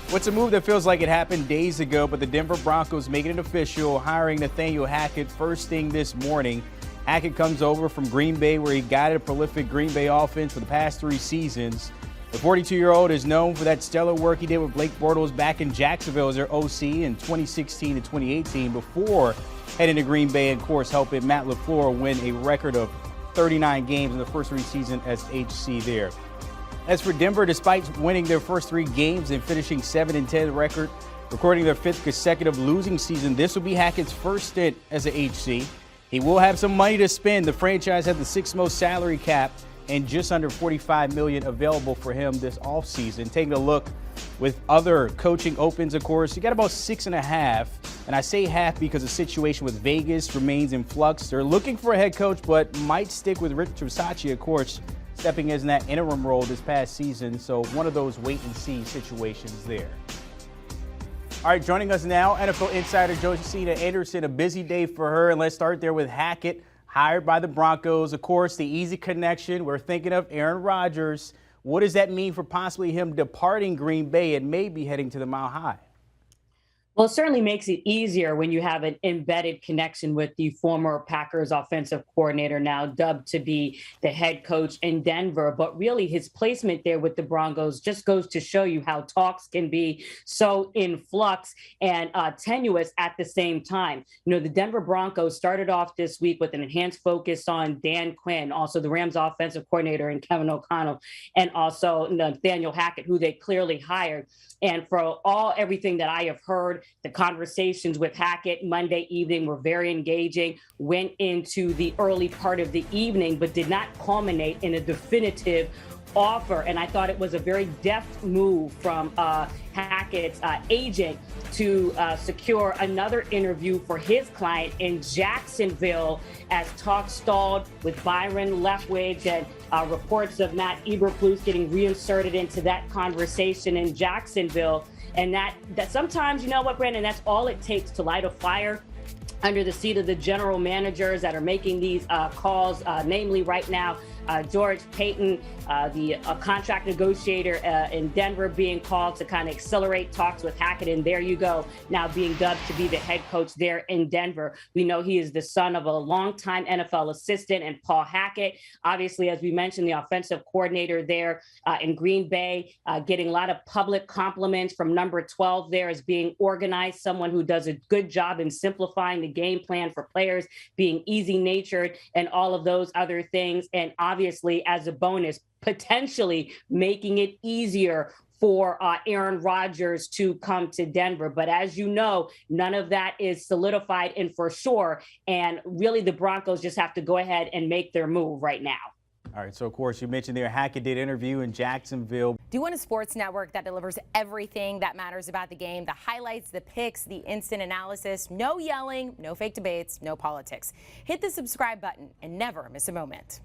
What's a move that feels like it happened days ago, but the Denver Broncos making it official, hiring Nathaniel Hackett first thing this morning. Hackett comes over from Green Bay, where he guided a prolific Green Bay offense for the past 3 seasons. The 42-year-old is known for that stellar work he did with Blake Bortles back in Jacksonville as their OC in 2016 and 2018 before heading to Green Bay and, of course, helping Matt LaFleur win a record of 39 games in the first 3 seasons as HC there. As for Denver, despite winning their first 3 games and finishing 7-10 record, recording their 5th consecutive losing season, this will be Hackett's first stint as a HC. He will have some money to spend. The franchise had the 6th most salary cap and just under $45 million available for him this offseason. Taking a look with other coaching opens, of course, you got about 6.5. And I say half because the situation with Vegas remains in flux. They're looking for a head coach, but might stick with Rich Bisaccia, of course, stepping in that interim role this past season. So one of those wait-and-see situations there. All right, joining us now, NFL Insider Josina Anderson. A busy day for her, and let's start there with Hackett, hired by the Broncos. Of course, the easy connection. We're thinking of Aaron Rodgers. What does that mean for possibly him departing Green Bay and maybe heading to the Mile High? Well, it certainly makes it easier when you have an embedded connection with the former Packers offensive coordinator, now dubbed to be the head coach in Denver. But really, his placement there with the Broncos just goes to show you how talks can be so in flux and tenuous at the same time. You know, the Denver Broncos started off this week with an enhanced focus on Dan Quinn, also the Rams offensive coordinator, and Kevin O'Connell, and also Nathaniel Hackett, who they clearly hired. And for everything that I have heard, the conversations with Hackett Monday evening were very engaging, went into the early part of the evening, but did not culminate in a definitive offer. And I thought it was a very deft move from Hackett's agent to secure another interview for his client in Jacksonville as talk stalled with Byron Leftwich and reports of Matt Eberflus getting reinserted into that conversation in Jacksonville. And that sometimes, you know what, Brandon, that's all it takes to light a fire under the seat of the general managers that are making these calls, namely right now, George Payton, the contract negotiator in Denver, being called to kind of accelerate talks with Hackett. And there you go, now being dubbed to be the head coach there in Denver. We know he is the son of a longtime NFL assistant and Paul Hackett. Obviously, as we mentioned, the offensive coordinator there in Green Bay, getting a lot of public compliments from number 12 there as being organized, someone who does a good job in simplifying the game plan for players, being easy-natured, and all of those other things. And obviously, as a bonus, potentially making it easier for Aaron Rodgers to come to Denver. But as you know, none of that is solidified and for sure. And really, the Broncos just have to go ahead and make their move right now. All right, so of course, you mentioned their Hackett did interview in Jacksonville. Do you want a sports network that delivers everything that matters about the game? The highlights, the picks, the instant analysis, no yelling, no fake debates, no politics. Hit the subscribe button and never miss a moment.